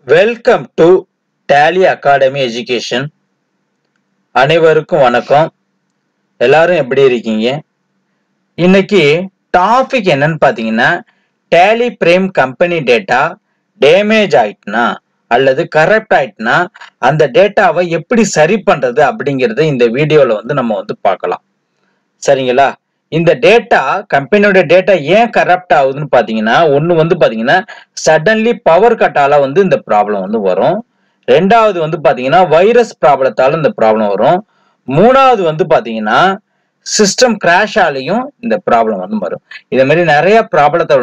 Welcome to Tally academy education. அனைவருக்கும் வணக்கம். எல்லாரும் எப்படி இருக்கீங்க? இன்னைக்கு டாபிக் என்னன்னு பாத்தீங்கன்னா, Tally frame company data damage ஆயிட்டுனா அல்லது கரப்ட் ஆயிட்டுனா அந்த டேட்டாவை எப்படி சரி பண்றது அப்படிங்கறத இந்த வீடியோல நம்ம பார்க்கலாம். சரிங்களா? இந்த டேட்டா கம்பெனியோட டேட்டா ஏன் கரப்ட் ஆகுதுன்னு பாத்தீங்கன்னா, ஒண்ணு பாத்தீங்கன்னா சடன்லி பவர் கட்டால இந்த ப்ராப்ளம் வரும். ரெண்டாவது பாத்தீங்கன்னா வைரஸ் ப்ராப்ளத்தால இந்த ப்ராப்ளம் வரும். மூணாவது பாத்தீங்கன்னா சிஸ்டம் கிராஷ் ஆலையும் இந்த ப்ராப்ளம் வரும். இதே மாதிரி நிறைய ப்ராப்ளத்தை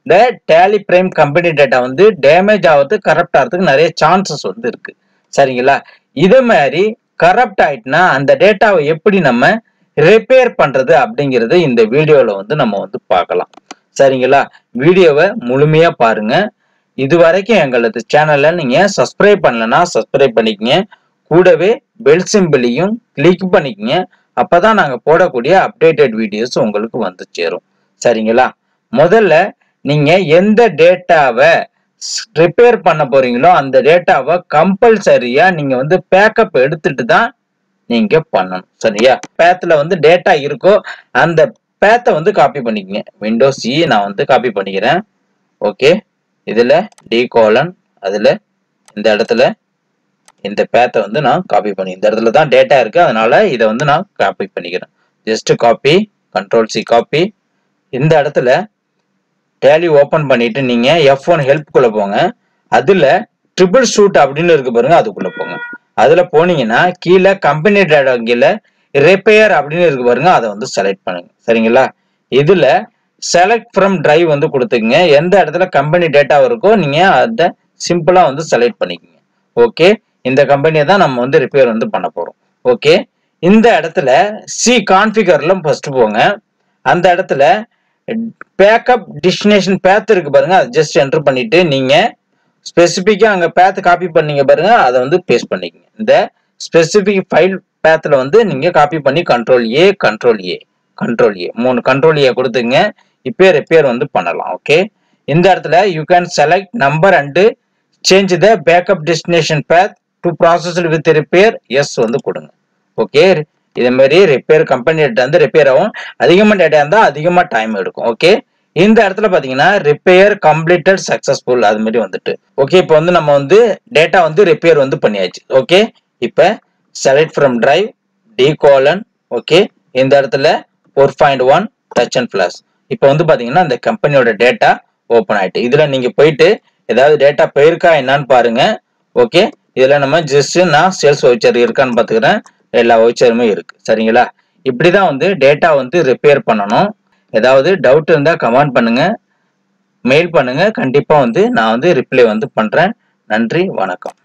இந்த Tally frame company data damage ஆகுது, கரப்ட் ஆகிறதுக்கு நிறைய சான்சஸ் இருக்கு. சரிங்களா? இதே மாதிரி கரப்ட் ஆயிட்டுனா அந்த டேட்டாவை எப்படி நம்ம ரிப்பேர் பண்றது அப்படிங்கறது இந்த வீடியோல நம்ம பார்க்கலாம். சரிங்களா? வீடியோவை முழுமையா பாருங்க. இதுவரைக்கும் எங்களது சேனல்ல நீங்க சப்ஸ்கிரைப் பண்ணலனா சப்ஸ்கிரைப் பண்ணிக்கங்க. கூடவே பெல் சிம்பிளையும் கிளிக் பண்ணிக்கங்க. அப்பதான் நாங்க போடக்கூடிய அப்டேட்டட் வீடியோஸ் உங்களுக்கு சேரும். சரிங்களா? முதல்ல நீங்க எந்த டேட்டாவை ரிப்பேர் பண்ண போறீங்களோ அந்த டேட்டாவை கம்பல்சரியா நீங்க பேக்கப் எடுத்துட்டு தான் நீங்க பண்ணணும். சரியா? பேத்ல டேட்டா இருக்கோ அந்த பேத்தை காப்பி பண்ணிக்கங்க. விண்டோஸ் சி நான் காப்பி பண்ணிக்கிறேன். ஓகே, இதுல டி கோலன், அதுல இந்த இடத்துல இந்த பேத்தை நான் காப்பி பண்ணி, இந்த இடத்துல தான் டேட்டா இருக்கு, அதனால இதை நான் காப்பி பண்ணிக்கிறேன். Just copy, control C copy. இந்த இடத்துல டேலி ஓபன் பண்ணிட்டு நீங்க F1 ஹெல்ப் குள்ள போங்க. அதுல ட்ரிபிள் ஷூட் அப்படின்னு இருக்கு பாருங்க, அதுக்குள்ள போங்க. அதுல போனீங்கன்னா கீழே கம்பெனி டேட்டா கீழே ரிப்பேர் அப்படின்னு இருக்கு பாருங்க, அதை செலக்ட் பண்ணுங்க. சரிங்களா? இதுல செலக்ட் ஃப்ரம் டிரைவ் கொடுத்துங்க. எந்த இடத்துல கம்பெனி டேட்டா இருக்கோ நீங்க அதை சிம்பிளா செலக்ட் பண்ணிக்கோங்க. ஓகே, இந்த கம்பெனியை தான் நம்ம ரிப்பேர் பண்ண போறோம். ஓகே, இந்த இடத்துல சி கான்ஃபிகர்ல ஃபர்ஸ்ட் போங்க. அந்த இடத்துல பேக்கப் டெஸ்டினேஷன் பேத் இருக்கு பாருங்க, அதை ஜஸ்ட் என்டர் பண்ணிட்டு நீங்க ஸ்பெசிபிக்கா அங்க பேத் காப்பி பண்ணீங்க பாருங்க, அதை பேஸ்ட் பண்ணிக்கங்க. இந்த ஸ்பெசிபிக் ஃபைல் பேத்ல நீங்க காப்பி பண்ணி control A control A control A 3 control A கொடுத்துங்க. இப்போ ரிப்பேர் பண்ணலாம். ஓகே, இந்த இடத்துல you can select number and change the backup destination path to process with repair. Yes கொடுங்க. ஓகே, இதே மாதிரி ரிப்பேர் கம்பெனி டேட்டா ரிப்பேர் ஆகும். அதிகமா டேட்டா இருந்தா அதிகமா டைம் எடுக்கும். ஓகே, இந்த இடத்துல பாத்தீங்கன்னா ரிப்பேர் கம்ப்ளீட்டட் சக்சஸ்ஃபுல் அது மாதிரி ஓகே, இப்போ நம்ம டேட்டா ரிப்பேர் பண்ணியாச்சு. ஓகே, இப்போ select from drive D colon. Okay, இந்த இடத்துல 4.1 டச் அண்ட் பிளஸ். இப்போ பாத்தீங்கன்னா இந்த கம்பெனியோட டேட்டா ஓபன் ஆயிட்டு. இதுல நீங்க போயிட்டு ஏதாவது டேட்டா போயிருக்கா என்னன்னு பாருங்க. ஓகே, இதுல நம்ம ஜஸ்ட் நான் சேல்ஸ் வவுச்சர் இருக்கான்னு பாத்துக்கிறேன். எல்லா வவுச்சருமே இருக்கு. சரிங்களா? இப்படிதான் டேட்டா ரிப்பேர் பண்ணணும். ஏதாவது டவுட் இருந்தா கமெண்ட் பண்ணுங்க, மெயில் பண்ணுங்க. கண்டிப்பா நான் ரிப்ளை பண்றேன். நன்றி, வணக்கம்.